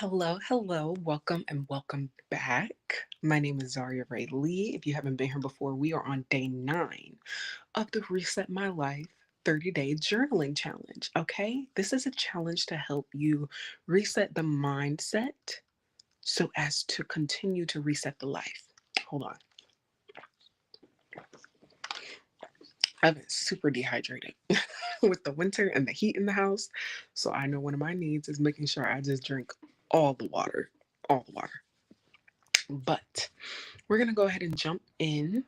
Hello, welcome and welcome back. My name is Zaria Ray Lee. If you haven't been here before, we are on day 9 of the Reset My Life 30-day journaling challenge. Okay, this is a challenge to help you reset the mindset so as to continue to reset the life. Hold on, I've been super dehydrated with the winter and the heat in the house. So I know one of my needs is making sure I just drink all the water, all the water. But we're going to go ahead and jump in.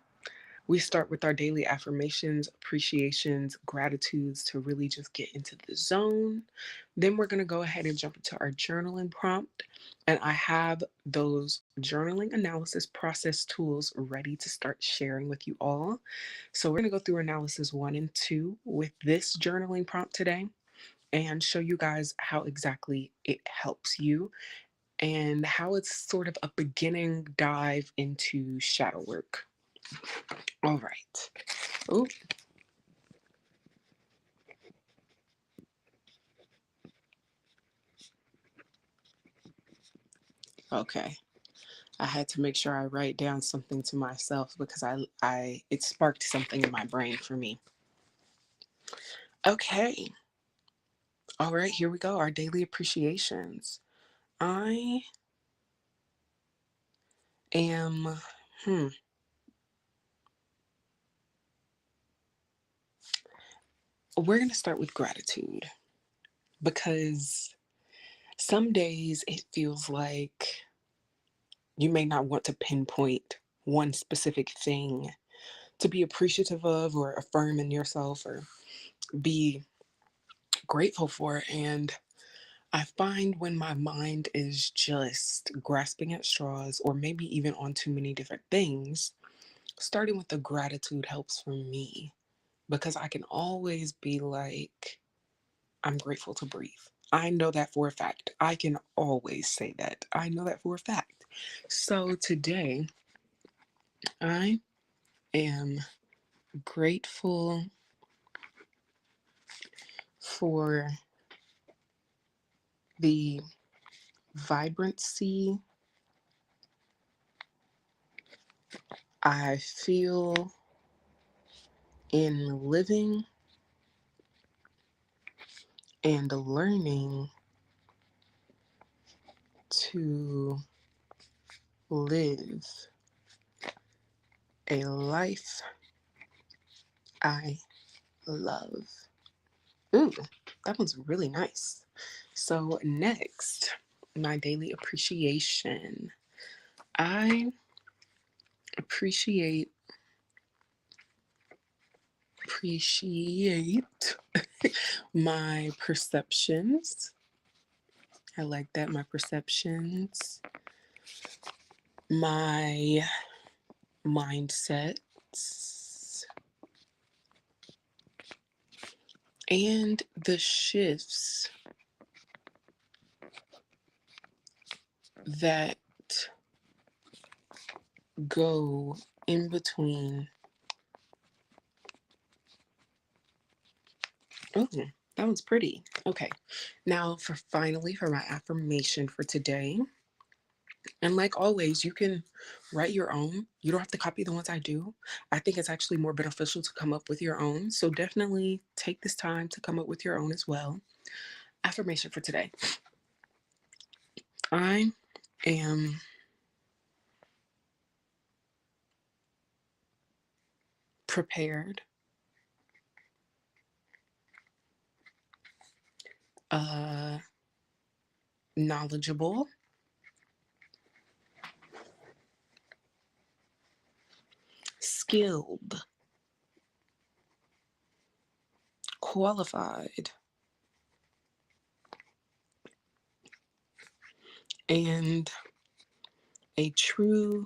We start with our daily affirmations, appreciations, gratitudes to really just get into the zone. Then we're going to go ahead and jump into our journaling prompt. And I have those journaling analysis process tools ready to start sharing with you all. So we're going to go through analysis 1 and 2 with this journaling prompt today and show you guys how exactly it helps you and how it's sort of a beginning dive into shadow work. All right. Oh, okay. I had to make sure I write down something to myself because it sparked something in my brain for me. Okay. All right, here we go. Our daily appreciations. I am we're going to start with gratitude because some days it feels like you may not want to pinpoint one specific thing to be appreciative of or affirm in yourself or be grateful for. And I find when my mind is just grasping at straws or maybe even on too many different things, starting with the gratitude helps for me because I can always be like, I'm grateful to breathe. I know that for a fact. I can always say that. I know that for a fact. So today, I am grateful for the vibrancy I feel in living and learning to live a life I love. Ooh, that one's really nice. So, next, my daily appreciation. I appreciate appreciate my perceptions. I like that, my perceptions, my mindsets, and the shifts that go in between. Oh, that one's pretty. Okay. Now for my affirmation for today. And like always, you can write your own. You don't have to copy the ones I do. I think it's actually more beneficial to come up with your own. So definitely take this time to come up with your own as well. Affirmation for today. I am prepared, uh, knowledgeable, skilled, qualified, and a true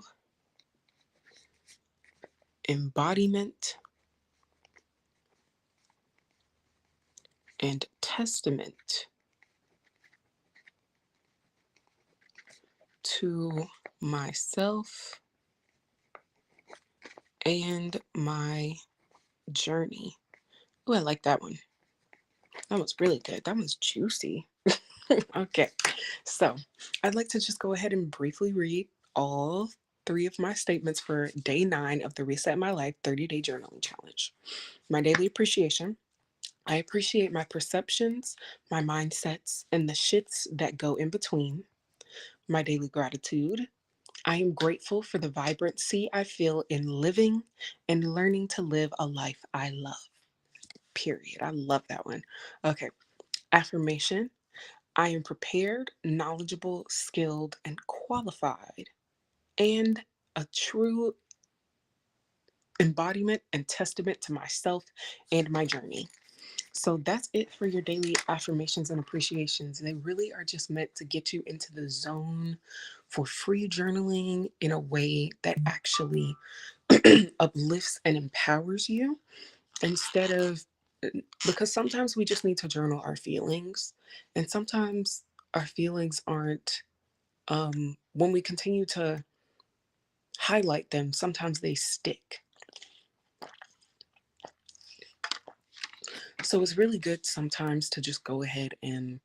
embodiment and testament to myself and my journey. Oh, I like that one. That was really good. That one's juicy. Okay, so I'd like to just go ahead and briefly read all three of my statements for day 9 of the Reset My Life 30-day journaling challenge. My daily appreciation. I appreciate my perceptions, my mindsets, and the shits that go in between. My daily gratitude. I am grateful for the vibrancy I feel in living and learning to live a life I love. Period. I love that one. Okay. Affirmation. I am prepared, knowledgeable, skilled, and qualified, and a true embodiment and testament to myself and my journey. So that's it for your daily affirmations and appreciations. They really are just meant to get you into the zone for free journaling in a way that actually uplifts and empowers you instead of, because sometimes we just need to journal our feelings, and sometimes our feelings aren't, when we continue to highlight them, sometimes they stick. So it's really good sometimes to just go ahead and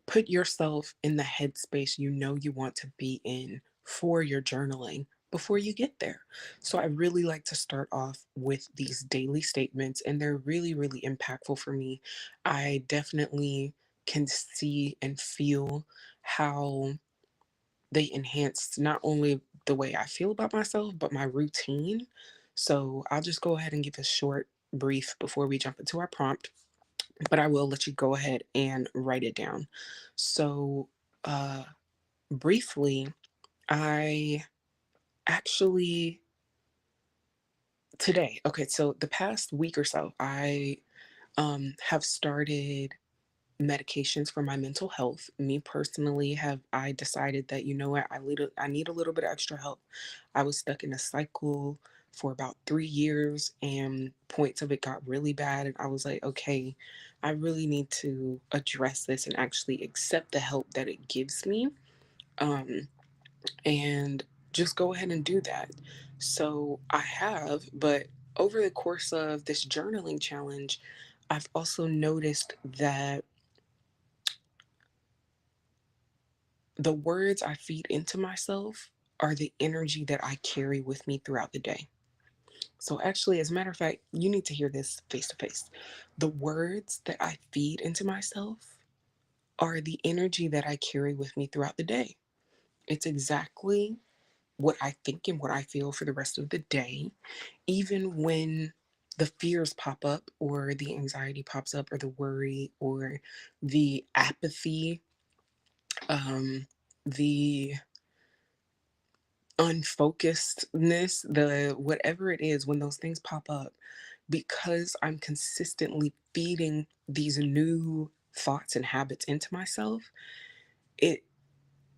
put yourself in the headspace you know you want to be in for your journaling before you get there. So I really like to start off with these daily statements, and they're really, really impactful for me. I definitely can see and feel how they enhance not only the way I feel about myself, but my routine. So I'll just go ahead and give a short brief before we jump into our prompt, but I will let you go ahead and write it down. So, uh, briefly, I actually today, okay, so the past week or so, I have started medications for my mental health. Me personally, have I decided that, you know what, I need a little bit of extra help. I was stuck in a cycle for about 3 years, and points of it got really bad, and I was like, okay, I really need to address this and actually accept the help that it gives me, um, and just go ahead and do that. So I have, but over the course of this journaling challenge, I've also noticed that the words I feed into myself are the energy that I carry with me throughout the day. So, actually, as a matter of fact, you need to hear this face to face. The words that I feed into myself are the energy that I carry with me throughout the day. It's exactly what I think and what I feel for the rest of the day, even when the fears pop up, or the anxiety pops up, or the worry, or the apathy, the unfocusedness, the whatever it is, when those things pop up, because I'm consistently feeding these new thoughts and habits into myself, it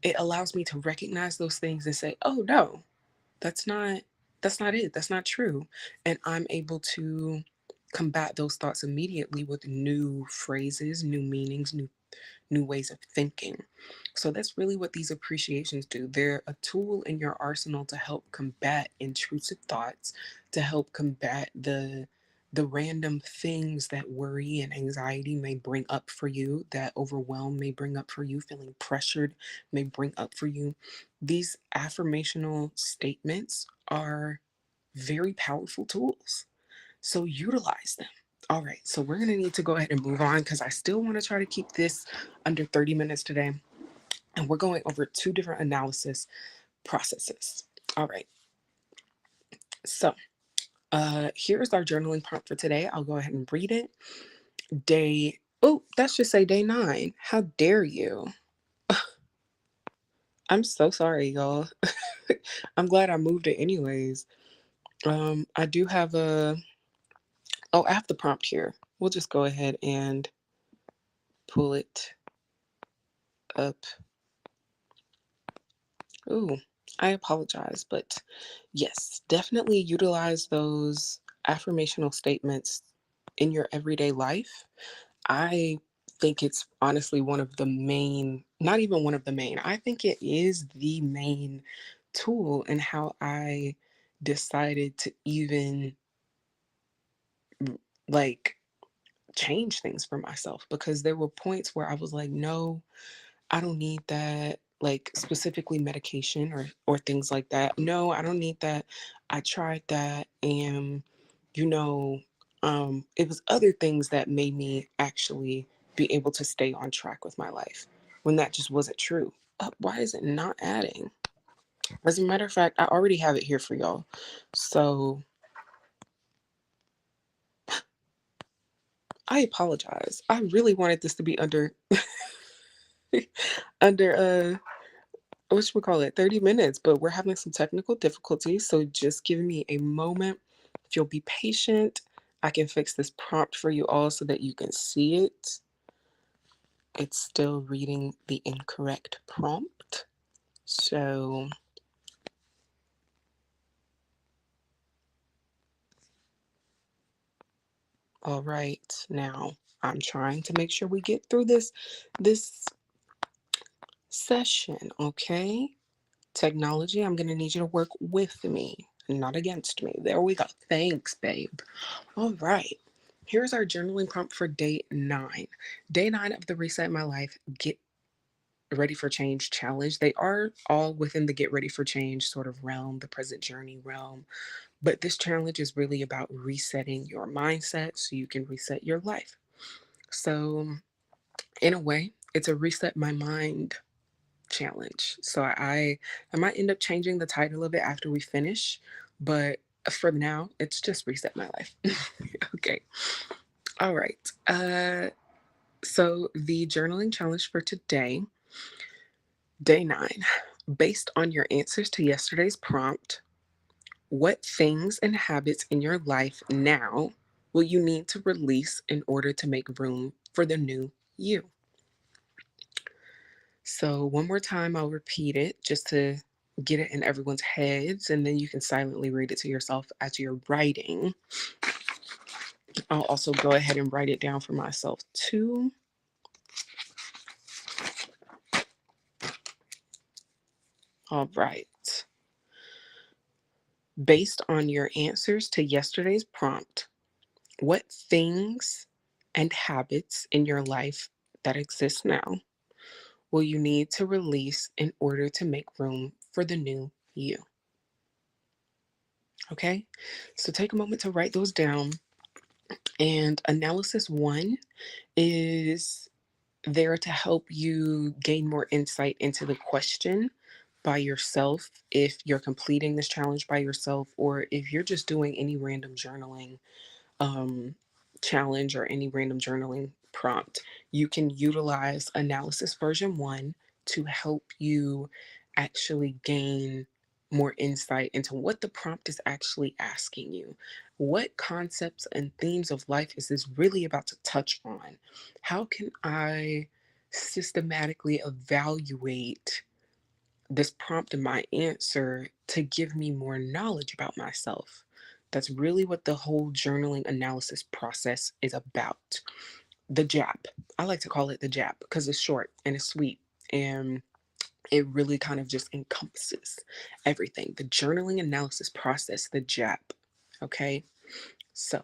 it allows me to recognize those things and say, "Oh no, that's not it. That's not true." And I'm able to combat those thoughts immediately with new phrases, new meanings, new ways of thinking. So that's really what these appreciations do. They're a tool in your arsenal to help combat intrusive thoughts, to help combat the random things that worry and anxiety may bring up for you, that overwhelm may bring up for you, feeling pressured may bring up for you. These affirmational statements are very powerful tools. So utilize them. All right, so we're gonna need to go ahead and move on because I still want to try to keep this under 30 minutes today. And we're going over 2 different analysis processes. All right, so here's our journaling prompt for today. I'll go ahead and read it. That should say day 9. How dare you? I'm so sorry, y'all. I'm glad I moved it anyways. I do have I have the prompt here. We'll just go ahead and pull it up. Ooh, I apologize, but yes, definitely utilize those affirmational statements in your everyday life. I think it's honestly one of the main, not even one of the main, I think it is the main tool in how I decided to even, like, change things for myself, because there were points where I was like, no, I don't need that, like specifically medication or things like that. No, I don't need that. I tried that, and you know, it was other things that made me actually be able to stay on track with my life when that just wasn't true. Why is it not adding? As a matter of fact, I already have it here for y'all. So I apologize. I really wanted this to be under under what should we call it, 30 minutes, but we're having some technical difficulties, so just give me a moment. If you'll be patient, I can fix this prompt for you all so that you can see it. It's still reading the incorrect prompt. So all right, now I'm trying to make sure we get through this session, okay? Technology, I'm going to need you to work with me, not against me. There we go. Thanks, babe. All right. Here's our journaling prompt for day 9. Day 9 of the Reset My Life Get Ready for Change challenge. They are all within the Get Ready for Change sort of realm, the present journey realm. But this challenge is really about resetting your mindset so you can reset your life. So, in a way, it's a reset my mind challenge. So I might end up changing the title of it after we finish, but for now, it's just reset my life. Okay. All right. So the journaling challenge for today, day 9, based on your answers to yesterday's prompt, what things and habits in your life now will you need to release in order to make room for the new you? So, one more time, I'll repeat it just to get it in everyone's heads, and then you can silently read it to yourself as you're writing. I'll also go ahead and write it down for myself too. All right. Based on your answers to yesterday's prompt, what things and habits in your life that exist now will you need to release in order to make room for the new you? Okay, so take a moment to write those down. And analysis 1 is there to help you gain more insight into the question by yourself if you're completing this challenge by yourself, or if you're just doing any random journaling um, challenge or any random journaling prompt. You can utilize analysis version 1 to help you actually gain more insight into what the prompt is actually asking you. What concepts and themes of life is this really about to touch on? How can I systematically evaluate this prompt in my answer to give me more knowledge about myself? That's really what the whole journaling analysis process is about. The JAP. I like to call it the JAP because it's short and it's sweet, and it really kind of just encompasses everything. The journaling analysis process, the JAP. Okay? So,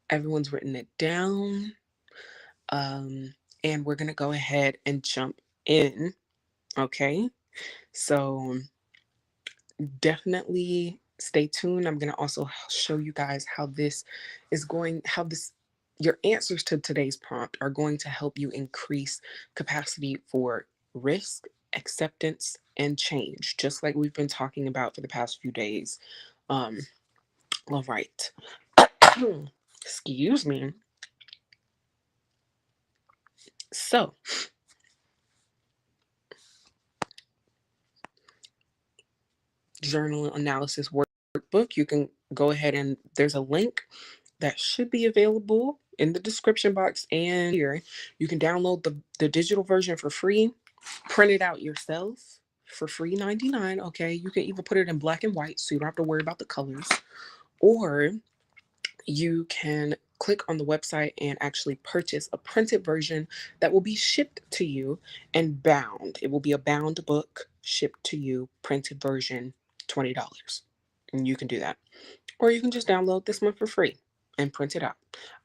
everyone's written it down. And we're going to go ahead and jump in. Okay? So, definitely stay tuned. I'm going to also show you guys how your answers to today's prompt are going to help you increase capacity for risk, acceptance, and change, just like we've been talking about for the past few days. Um, all right. Excuse me. So, journal analysis workbook, you can go ahead and there's a link that should be available in the description box, and here you can download the digital version for free, print it out yourself for free 99. Okay, you can even put it in black and white so you don't have to worry about the colors, or you can click on the website and actually purchase a printed version that will be shipped to you and bound. It will be a bound book shipped to you, printed version, $20. And you can do that. Or you can just download this one for free. and print it out.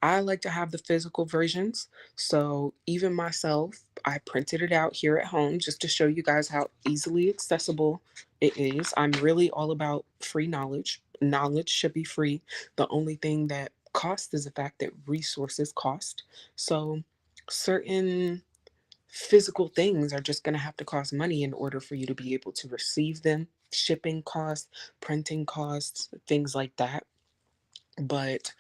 I like to have the physical versions. So even myself, I printed it out here at home just to show you guys how easily accessible it is. I'm really all about free knowledge. Knowledge should be free. The only thing that costs is the fact that resources cost. So certain physical things are just going to have to cost money in order for you to be able to receive them. Shipping costs, printing costs, things like that. But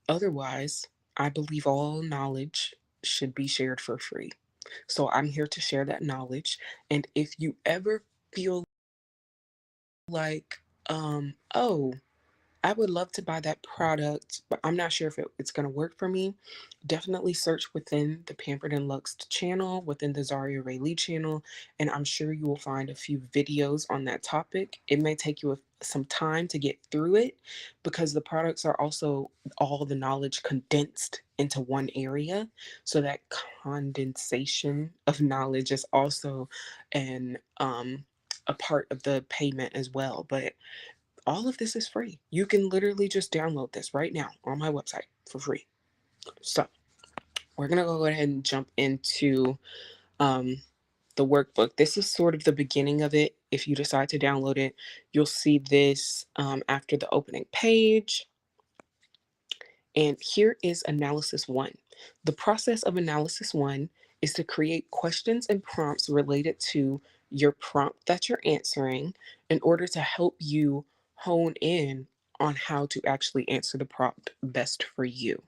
otherwise, I believe all knowledge should be shared for free. So I'm here to share that knowledge. And if you ever feel like, oh, I would love to buy that product, but I'm not sure if it's going to work for me. Definitely search within the Pampered&Luxed channel, within the Zaria Ray Lee channel, and I'm sure you will find a few videos on that topic. It may take you some time to get through it because the products are also all the knowledge condensed into one area. So that condensation of knowledge is also an a part of the payment as well. But all of this is free. You can literally just download this right now on my website for free. So we're going to go ahead and jump into um, the workbook. This is sort of the beginning of it. If you decide to download it, you'll see this after the opening page. And here is analysis one. The process of analysis one is to create questions and prompts related to your prompt that you're answering in order to help you hone in on how to actually answer the prompt best for you.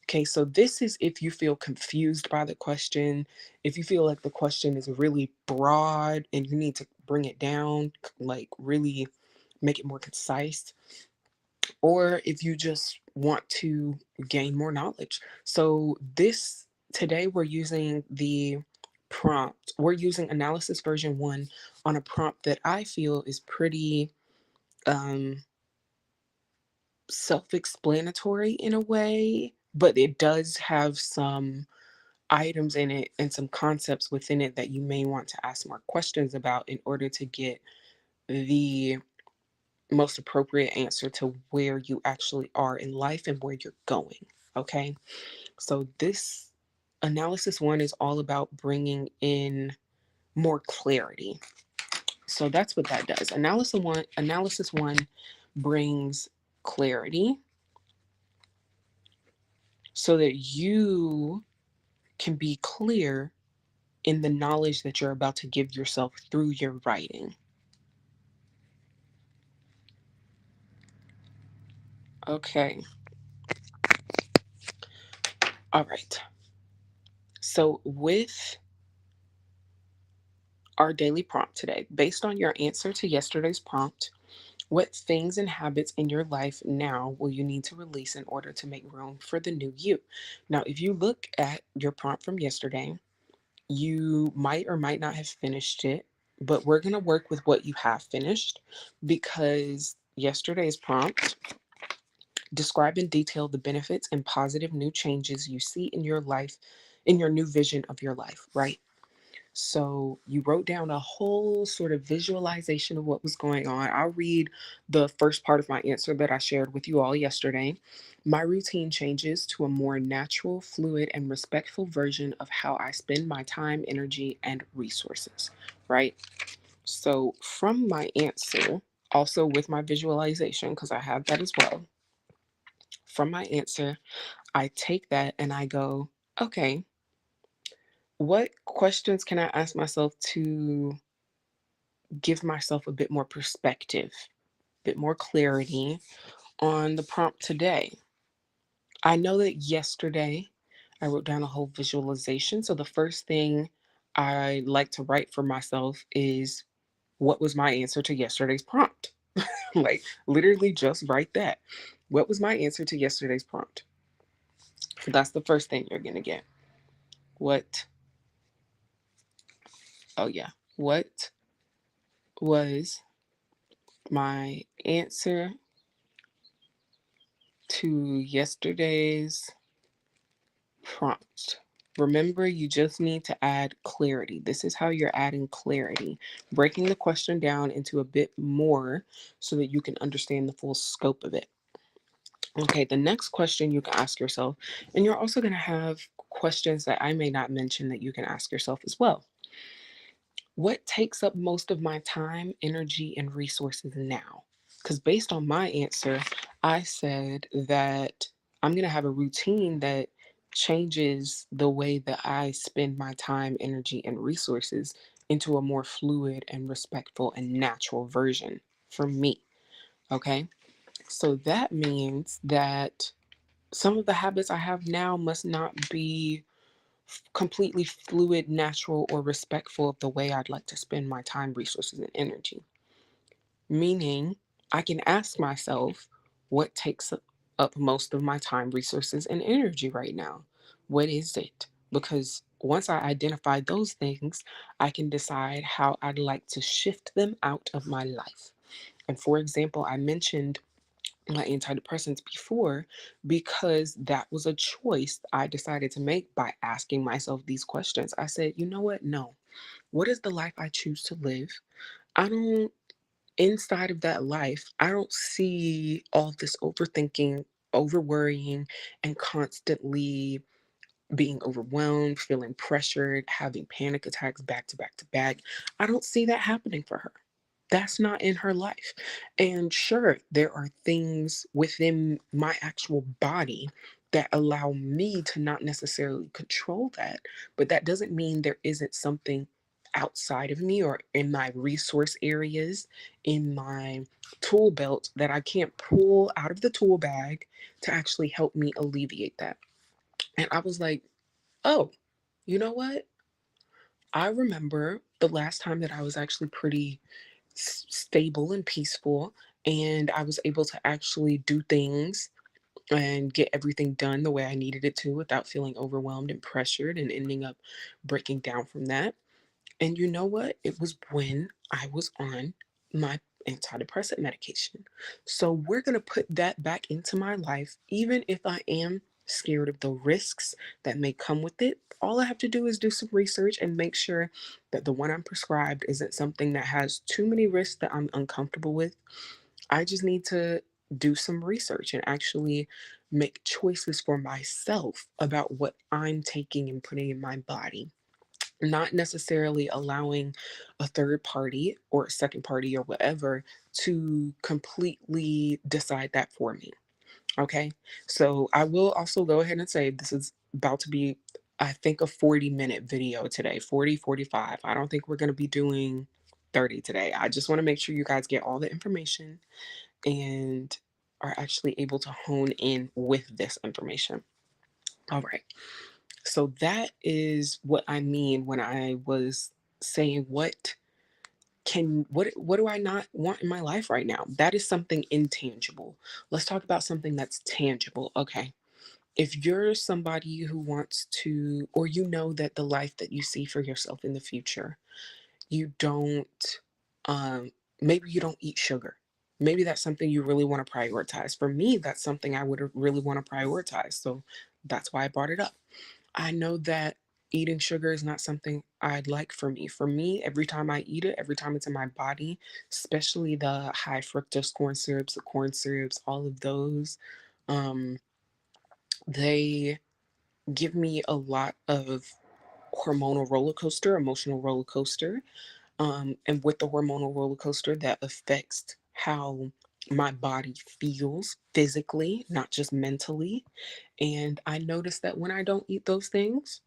Okay, so this is if you feel confused by the question, if you feel like the question is really broad and you need to bring it down, like really make it more concise, or if you just want to gain more knowledge. So this today we're using the prompt. We're using analysis version 1 on a prompt that I feel is pretty um self-explanatory in a way, but it does have some items in it and some concepts within it that you may want to ask more questions about in order to get the most appropriate answer to where you actually are in life and where you're going. Okay. So, this analysis one is all about bringing in more clarity. So, that's what that does. Analysis one brings clarity so that you can be clear in the knowledge that you're about to give yourself through your writing. Okay. All right. So, with our daily prompt today, based on your answer to yesterday's prompt, what things and habits in your life now will you need to release in order to make room for the new you? Now, if you look at your prompt from yesterday, you might or might not have finished it, but we're going to work with what you have finished because yesterday's prompt describe in detail the benefits and positive new changes you see in your life, in your new vision of your life, right? So you wrote down a whole sort of visualization of what was going on. I'll read the first part of my answer that I shared with you all yesterday. My routine changes to a more natural, fluid, and respectful version of how I spend my time, energy, and resources, right? So from my answer, also with my visualization, because I have that as well, from my answer, I take that and I go, okay, what questions can I ask myself to give myself a bit more perspective, a bit more clarity on the prompt today? I know that yesterday I wrote down a whole visualization. So the first thing I like to write for myself is what was my answer to yesterday's prompt? Like literally just write that. What was my answer to yesterday's prompt? That's the first thing you're going to get. What, oh yeah, what was my answer to yesterday's prompt? Remember, you just need to add clarity. This is how you're adding clarity, breaking the question down into a bit more so that you can understand the full scope of it. Okay, the next question you can ask yourself, and you're also going to have questions that I may not mention that you can ask yourself as well. What takes up most of my time, energy, and resources now? Because based on my answer, I said that I'm going to have a routine that changes the way that I spend my time, energy, and resources into a more fluid and respectful and natural version for me. Okay. So that means that some of the habits I have now must not be completely fluid, natural, or respectful of the way I'd like to spend my time, resources, and energy. Meaning, I can ask myself, what takes up most of my time, resources, and energy right now? What is it? Because once I identify those things, I can decide how I'd like to shift them out of my life. And for example, I mentioned my antidepressants before because that was a choice I decided to make by asking myself these questions. I said, you know what? No. What is the life I choose to live? I don't, inside of that life, I don't see all this overthinking, over worrying, and constantly being overwhelmed, feeling pressured, having panic attacks back to back to back. I don't see that happening for her. That's not in her life. And sure, there are things within my actual body that allow me to not necessarily control that, but that doesn't mean there isn't something outside of me or in my resource areas, in my tool belt that I can't pull out of the tool bag to actually help me alleviate that. And I was like, oh, you know what? I remember the last time that I was actually pretty stable and peaceful, and I was able to actually do things and get everything done the way I needed it to without feeling overwhelmed and pressured and ending up breaking down from that. And you know what? It was when I was on my antidepressant medication. So we're going to put that back into my life, even if I am scared of the risks that may come with it. All I have to do is do some research and make sure that the one I'm prescribed isn't something that has too many risks that I'm uncomfortable with. I just need to do some research and actually make choices for myself about what I'm taking and putting in my body, not necessarily allowing a third party or a second party or whatever to completely decide that for me. Okay. So I will also go ahead and say this is about to be, I think, a 40-minute video today, 40, 45. I don't think we're going to be doing 30 today. I just want to make sure you guys get all the information and are actually able to hone in with this information. All right. So that is what I mean when I was saying what do I not want in my life right now? That is something intangible. Let's talk about something that's tangible. Okay. If you're somebody who wants to, or you know that the life that you see for yourself in the future, you don't maybe you don't eat sugar. Maybe that's something you really want to prioritize. For me, that's something I would really want to prioritize. So that's why I brought it up. I know that eating sugar is not something I'd like for me. For me, every time I eat it, every time it's in my body, especially the high fructose corn syrups, the corn syrups, all of those, um, they give me a lot of hormonal roller coaster, emotional roller coaster. And with the hormonal roller coaster, that affects how my body feels physically, not just mentally. And I noticed that when I don't eat those things,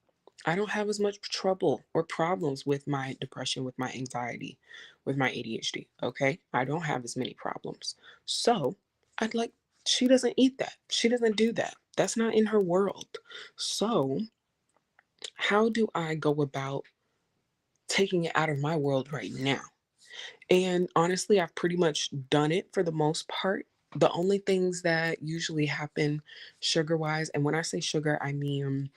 I don't have as much trouble or problems with my depression, with my anxiety, with my ADHD. Okay. I don't have as many problems. So I'd like, she doesn't eat that. She doesn't do that. That's not in her world. So, how do I go about taking it out of my world right now? And honestly, I've pretty much done it for the most part. The only things that usually happen sugar wise, and when I say sugar, I mean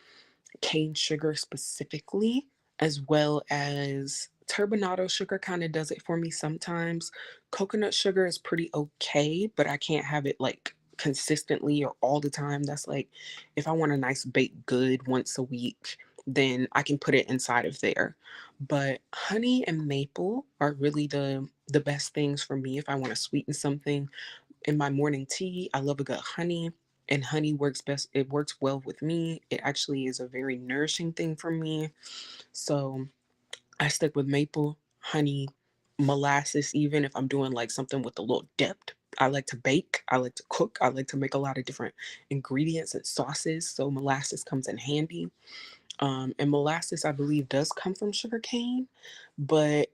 cane sugar specifically, as well as turbinado sugar kind of does it for me sometimes. Coconut sugar is pretty okay, but I can't have it like consistently or all the time. That's like if I want a nice baked good once a week, then I can put it inside of there. But honey and maple are really the best things for me if I want to sweeten something In my morning tea, I love a good honey, and honey works best. It works well with me. It actually is a very nourishing thing for me. So I stick with maple, honey, molasses, even if I'm doing like something with a little depth. I like to bake, I like to cook, I like to make a lot of different ingredients and sauces. So molasses comes in handy. And molasses, I believe, does come from sugar cane, but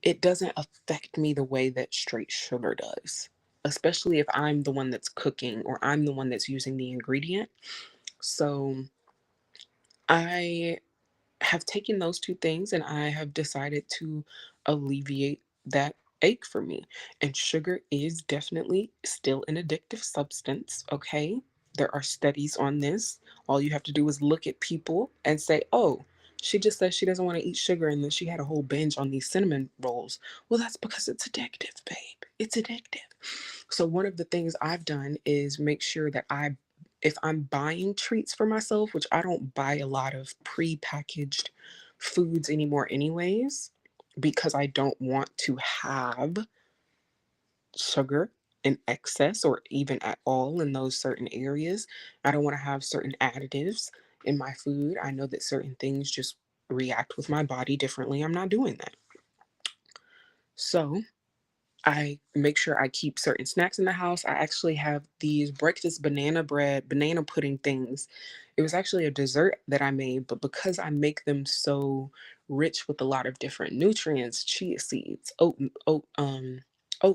it doesn't affect me the way that straight sugar does, especially if I'm the one that's cooking or I'm the one that's using the ingredient. So I have taken those two things and I have decided to alleviate that ache for me. And sugar is definitely still an addictive substance, okay? There are studies on this. All you have to do is look at people and say, oh, she just says she doesn't want to eat sugar and then she had a whole binge on these cinnamon rolls. Well, that's because it's addictive, babe. It's addictive. So one of the things I've done is make sure that if I'm buying treats for myself, which I don't buy a lot of pre-packaged foods anymore anyways, because I don't want to have sugar in excess or even at all in those certain areas. I don't want to have certain additives in my food. I know that certain things just react with my body differently. I'm not doing that. So I make sure I keep certain snacks in the house. I actually have these breakfast banana bread, banana pudding things. It was actually a dessert that I made, but because I make them so rich with a lot of different nutrients, chia seeds, oat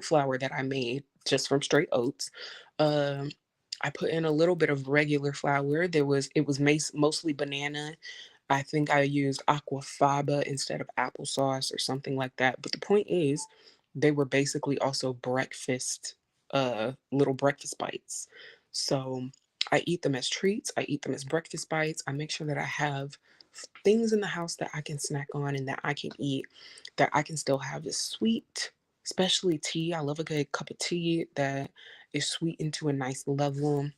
flour that I made just from straight oats. Um, I put in a little bit of regular flour. It was mostly banana. I think I used aquafaba instead of applesauce or something like that. But the point is, they were basically also little breakfast bites. So I eat them as treats. I eat them as breakfast bites. I make sure that I have things in the house that I can snack on and that I can eat, that I can still have this sweet, especially tea. I love a good cup of tea that is sweetened to a nice level,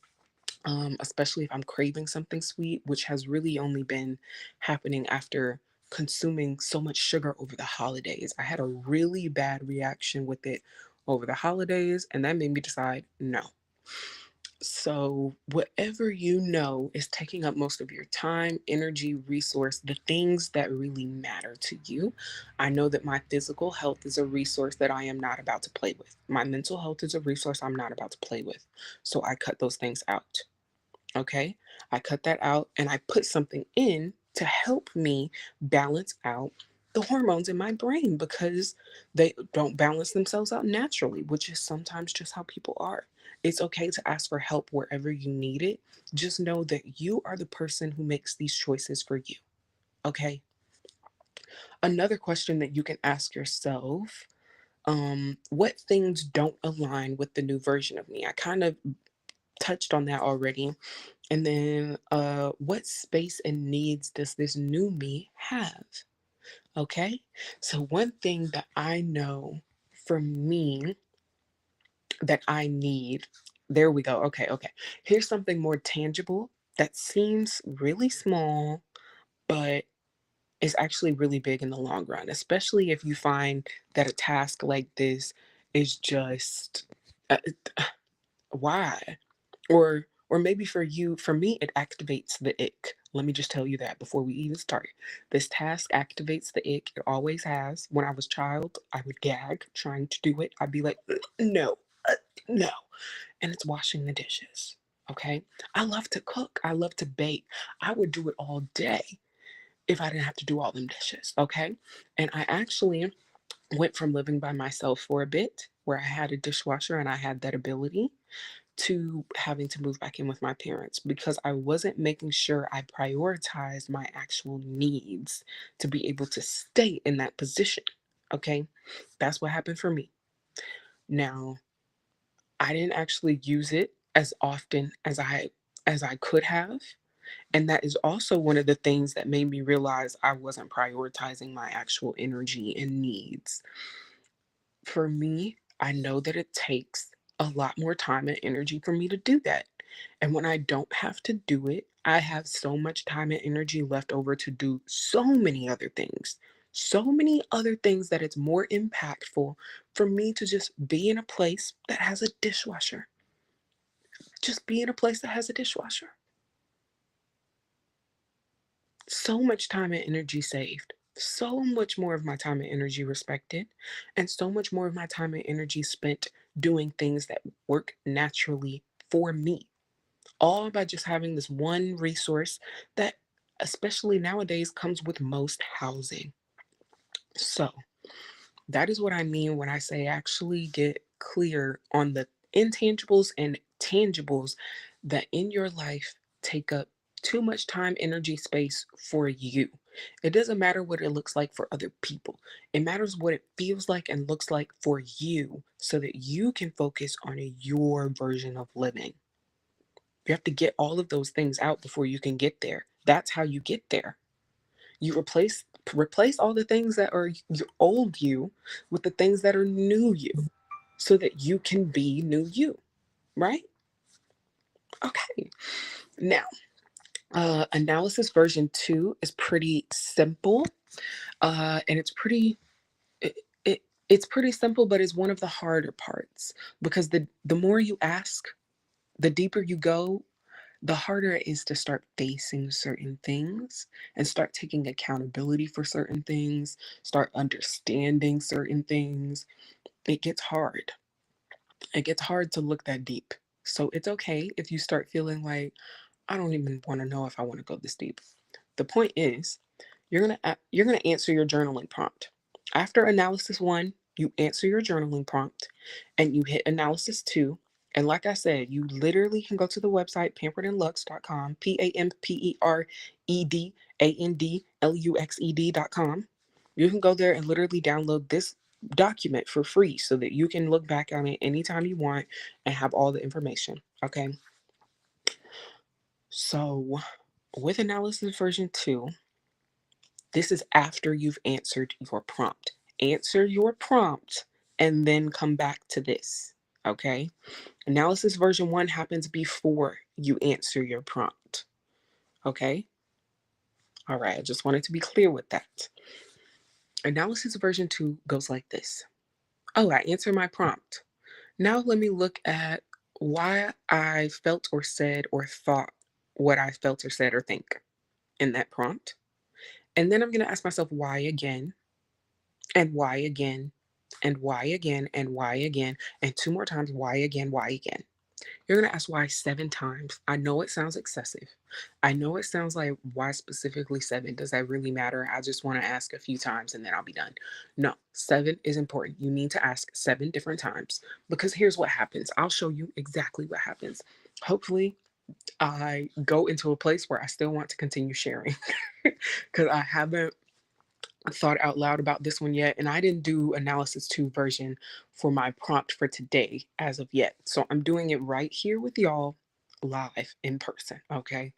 especially if I'm craving something sweet, which has really only been happening after consuming so much sugar over the holidays. I had a really bad reaction with it over the holidays, and that made me decide no. So, whatever you know is taking up most of your time, energy, resource, the things that really matter to you. I know that my physical health is a resource that I am not about to play with. My mental health is a resource I'm not about to play with. So, I cut those things out. Okay. I cut that out and I put something in to help me balance out the hormones in my brain because they don't balance themselves out naturally, which is sometimes just how people are. It's okay to ask for help wherever you need it. Just know that you are the person who makes these choices for you. Okay. Another question that you can ask yourself, what things don't align with the new version of me? I kind of touched on that already. And then, what space and needs does this new me have? Okay. So, one thing that I know for me that I need, there we go. Okay. Okay. Here's something more tangible that seems really small, but is actually really big in the long run, especially if you find that a task like this is just, uh, why? Or maybe for you, for me, it activates the ick. Let me just tell you that before we even start. This task activates the ick. It always has. When I was a child, I would gag trying to do it. I'd be like, no, no. And it's washing the dishes. Okay. I love to cook. I love to bake. I would do it all day if I didn't have to do all them dishes. Okay. And I actually went from living by myself for a bit where I had a dishwasher and I had that ability to having to move back in with my parents because I wasn't making sure I prioritized my actual needs to be able to stay in that position. Okay? That's what happened for me. Now, I didn't actually use it as often as I could have, and that is also one of the things that made me realize I wasn't prioritizing my actual energy and needs. For me, I know that it takes a lot more time and energy for me to do that. And when I don't have to do it, I have so much time and energy left over to do so many other things. so many other things that it's more impactful for me to just be in a place that has a dishwasher. Just be in a place that has a dishwasher. So much time and energy saved. So much more of my time and energy respected. And so much more of my time and energy spent doing things that work naturally for me. All by just having this one resource that, especially nowadays, comes with most housing. So, that is what I mean when I say actually get clear on the intangibles and tangibles that in your life take up too much time, energy, space for you. It doesn't matter what it looks like for other people. It matters what it feels like and looks like for you so that you can focus on your version of living. You have to get all of those things out before you can get there. That's how you get there. You replace all the things that are your old you with the things that are new you so that you can be new you, right? Okay. Now, analysis version 2 is pretty simple. And it's pretty it, it's pretty simple, but it's one of the harder parts because the more you ask, the deeper you go, the harder it is to start facing certain things and start taking accountability for certain things, start understanding certain things. It gets hard. It gets hard to look that deep. So it's okay if you start feeling like, I don't even want to know if I want to go this deep. The point is, you're gonna answer your journaling prompt. After analysis 1, you answer your journaling prompt and you hit analysis 2. And like I said, you literally can go to the website pamperedandluxed.com, pamperedandluxed.com. You can go there and literally download this document for free so that you can look back on it anytime you want and have all the information. Okay. So with analysis version 2, this is after you've answered your prompt. Answer your prompt and then come back to this. Okay. Analysis version 1 happens before you answer your prompt. Okay. All right. I just wanted to be clear with that. Analysis version 2 goes like this. Oh, I answered my prompt. Now let me look at why I felt or said or thought what I felt or said or think in that prompt. And then I'm going to ask myself why again, and why again, and why again, and why again, and 2 more times, why again, why again. You're going to ask why 7 times. I know it sounds excessive. I know it sounds like, why specifically 7? Does that really matter? I just want to ask a few times and then I'll be done. No, 7 is important. You need to ask 7 different times because here's what happens. I'll show you exactly what happens. Hopefully, I go into a place where I still want to continue sharing because I haven't thought out loud about this one yet, and I didn't do analysis 2 version for my prompt for today as of yet. So I'm doing it right here with y'all live in person, okay?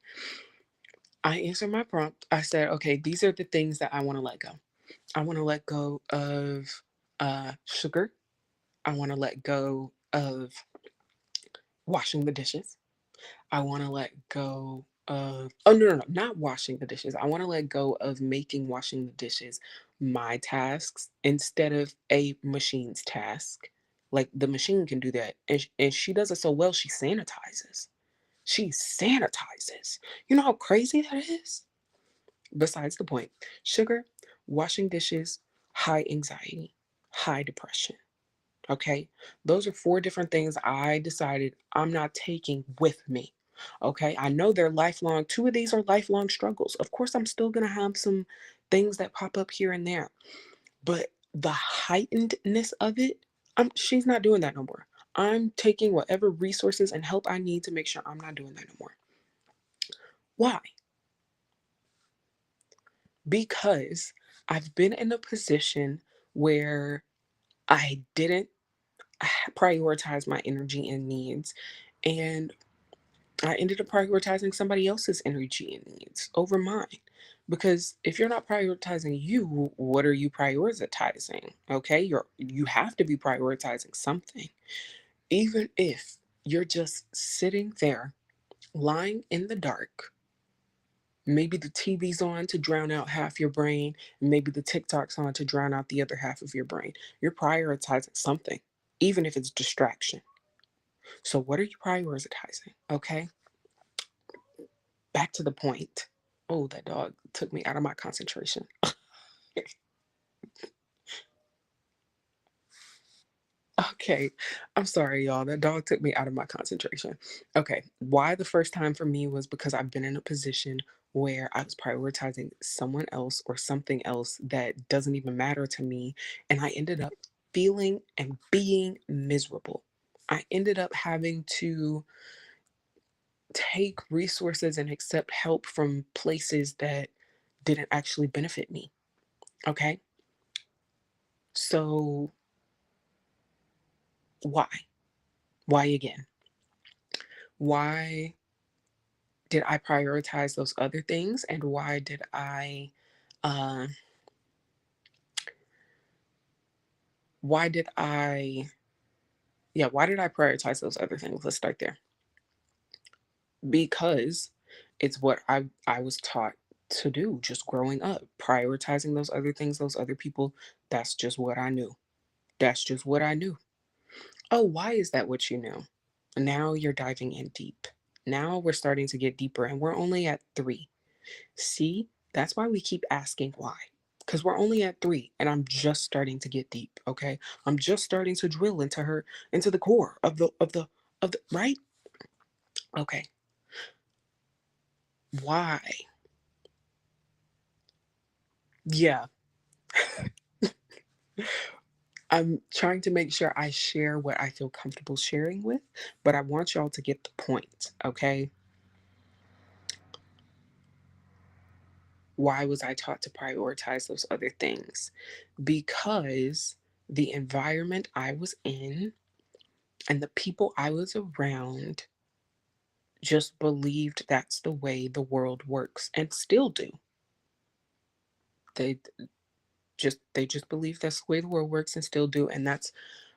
I answered my prompt. I said, okay, these are the things that I want to let go. I want to let go of sugar. I want to let go of washing the dishes. I want to let go of, oh, no, no, no, not washing the dishes. I want to let go of making washing the dishes my tasks instead of a machine's task. Like the machine can do that. And she does it so well, she sanitizes. She sanitizes. You know how crazy that is? Besides the point, sugar, washing dishes, high anxiety, high depression. Okay. Those are 4 different things I decided I'm not taking with me. Okay. I know they're lifelong. 2 of these are lifelong struggles. Of course, I'm still going to have some things that pop up here and there, but the heightenedness of it, she's not doing that no more. I'm taking whatever resources and help I need to make sure I'm not doing that no more. Why? Because I've been in a position where I didn't prioritize my energy and needs. And I ended up prioritizing somebody else's energy and needs over mine. Because if you're not prioritizing you, what are you prioritizing? Okay, you have to be prioritizing something. Even if you're just sitting there, lying in the dark, Maybe the TV's on to drown out half your brain, and maybe the TikTok's on to drown out the other half of your brain. You're prioritizing something, even if it's distraction. So, what are you prioritizing? Okay, back to the point. Oh, that dog took me out of my concentration. Okay, I'm sorry, y'all. That dog took me out of my concentration. Okay, why the first time for me was because I've been in a position where I was prioritizing someone else or something else that doesn't even matter to me, and I ended up feeling and being miserable. I ended up having to take resources and accept help from places that didn't actually benefit me. Okay, so why? Why again? Why did I prioritize those other things, and uh why did I why did I prioritize those other things? Let's start there. Because it's what I was taught to do just growing up, prioritizing those other things, those other people. That's just what I knew. That's just what I knew. Oh, why is that what you knew? Now you're diving in deep. Now we're starting to get deeper, and we're only at 3. See, that's why we keep asking why. Because we're only at 3, and I'm just starting to get deep, okay? I'm just starting to drill into the core of the right? Okay. Why? Yeah. I'm trying to make sure I share what I feel comfortable sharing with, but I want y'all to get the point, okay? Why was I taught to prioritize those other things? Because the environment I was in and the people I was around just believed that's the way the world works and still do. They they just believe that's the way the world works and still do, and that's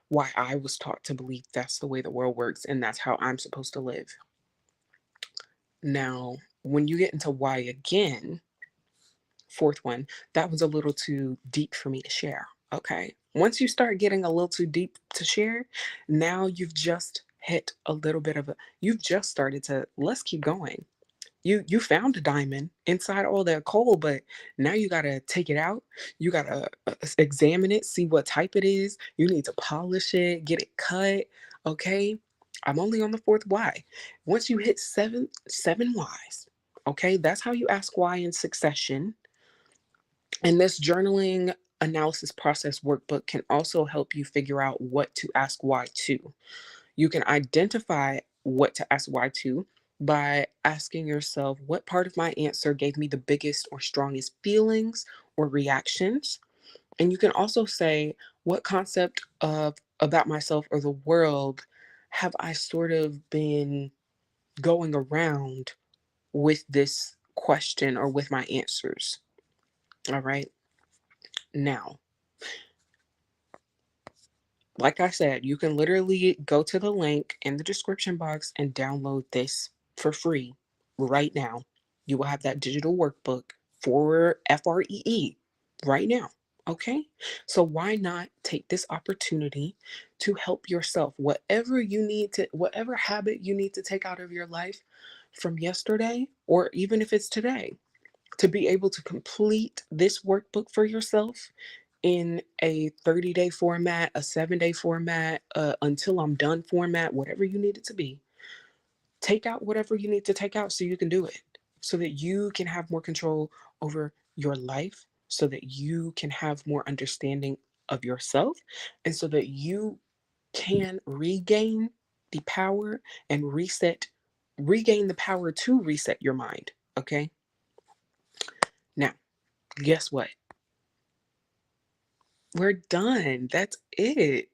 why I was taught to believe that's the way the world works and that's how I'm supposed to live. Now, when you get into why again, fourth one, that was a little too deep for me to share. Okay. Once you start getting a little too deep to share, now you've just hit a little bit of a, you've just started to, let's keep going. You found a diamond inside all that coal, but now you gotta take it out. You gotta examine it, see what type it is. You need to polish it, get it cut. Okay, I'm only on the fourth why. Once you hit seven whys, okay, that's how you ask why in succession. And this journaling analysis process workbook can also help you figure out what to ask why to. You can identify what to ask why to by asking yourself what part of my answer gave me the biggest or strongest feelings or reactions. And you can also say what concept of about myself or the world have I sort of been going around with this question or with my answers. All right. Now, like I said, you can literally go to the link in the description box and download this for free right now. You will have that digital workbook for FREE right now. Okay? So why not take this opportunity to help yourself? Whatever habit you need to take out of your life from yesterday, or even if it's today, to be able to complete this workbook for yourself in a 30-day format, a 7-day format, until I'm done format, whatever you need it to be. Take out whatever you need to take out so you can do it, so that you can have more control over your life, so that you can have more understanding of yourself, and so that you can regain the power and regain the power to reset your mind. Okay? Now, guess what? We're done. That's it.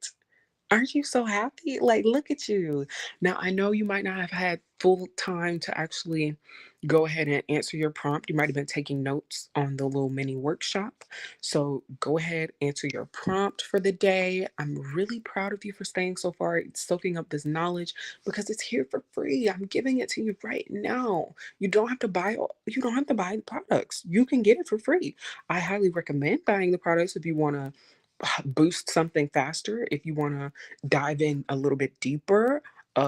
Aren't you so happy? Like, look at you. Now, I know you might not have had full time to actually go ahead and answer your prompt. You might have been taking notes on the little mini workshop. So go ahead, answer your prompt for the day. I'm really proud of you for staying so far, soaking up this knowledge because it's here for free. I'm giving it to you right now. You don't have to buy the products. You can get it for free. I highly recommend buying the products if you want to boost something faster, if you want to dive in a little bit deeper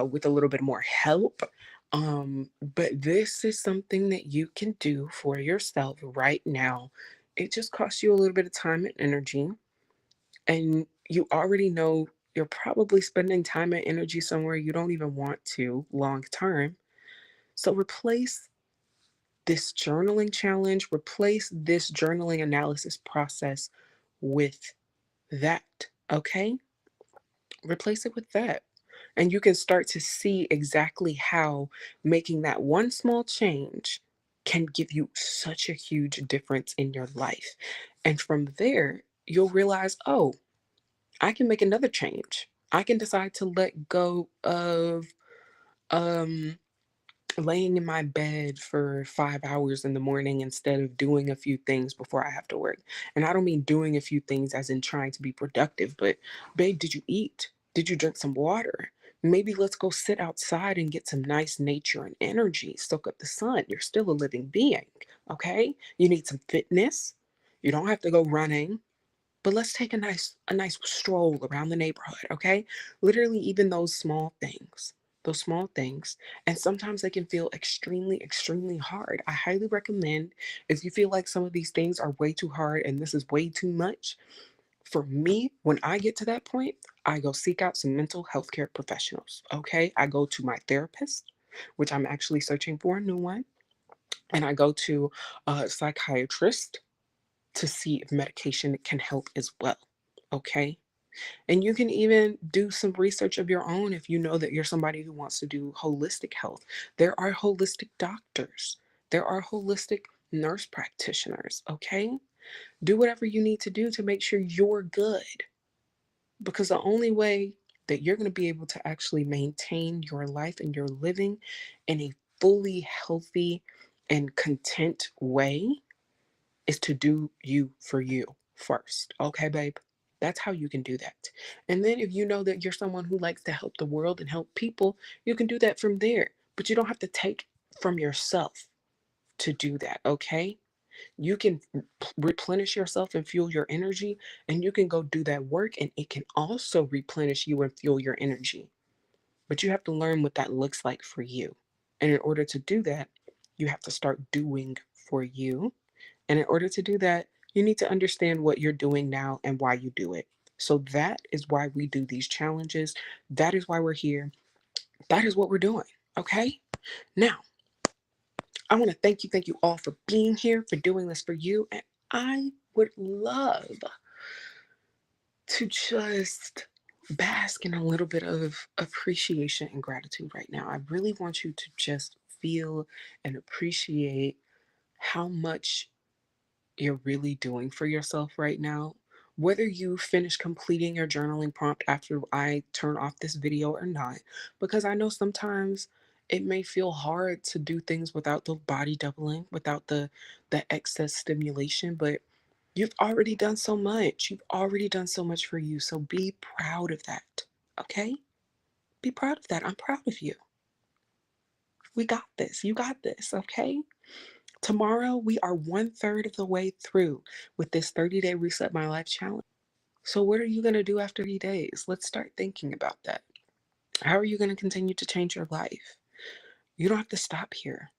with a little bit more help. But this is something that you can do for yourself right now. It just costs you a little bit of time and energy, and you already know you're probably spending time and energy somewhere you don't even want to long term. So replace this journaling challenge, replace this journaling analysis process with that, okay? Replace it with that. And you can start to see exactly how making that one small change can give you such a huge difference in your life. And from there, you'll realize, oh, I can make another change. I can decide to let go of um laying in my bed for 5 hours in the morning instead of doing a few things before I have to work. And I don't mean doing a few things as in trying to be productive, but babe, did you eat? Did you drink some water? Maybe let's go sit outside and get some nice nature and energy, soak up the sun. You're still a living being, okay? You need some fitness. You don't have to go running, but let's take a nice stroll around the neighborhood, okay? Literally, even those small things, and sometimes they can feel extremely, extremely hard. I highly recommend, if you feel like some of these things are way too hard and this is way too much, for me, when I get to that point, I go seek out some mental health care professionals, okay? I go to my therapist, which I'm actually searching for a new one, and I go to a psychiatrist to see if medication can help as well. Okay. And you can even do some research of your own if you know that you're somebody who wants to do holistic health. There are holistic doctors, there are holistic nurse practitioners. Okay. Do whatever you need to do to make sure you're good, because the only way that you're going to be able to actually maintain your life and your living in a fully healthy and content way is to do you for you first. Okay, babe? That's how you can do that. And then if you know that you're someone who likes to help the world and help people, you can do that from there. But you don't have to take from yourself to do that, okay? You can replenish yourself and fuel your energy, and you can go do that work, and it can also replenish you and fuel your energy. But you have to learn what that looks like for you. And in order to do that, you have to start doing for you, and in order to do that, you need to understand what you're doing now and why you do it. So that is why we do these challenges. That is why we're here. That is what we're doing. Okay? Now, I want to thank you all for being here, for doing this for you. And I would love to just bask in a little bit of appreciation and gratitude right now. I really want you to just feel and appreciate how much you're really doing for yourself right now. Whether you finish completing your journaling prompt after I turn off this video or not, because I know sometimes it may feel hard to do things without the body doubling, without the excess stimulation, but you've already done so much. You've already done so much for you. So be proud of that. Okay? Be proud of that. I'm proud of you. We got this. You got this. Okay? Tomorrow, we are 1/3 of the way through with this 30-day Reset My Life challenge. So, what are you going to do after 30 days? Let's start thinking about that. How are you going to continue to change your life? You don't have to stop here.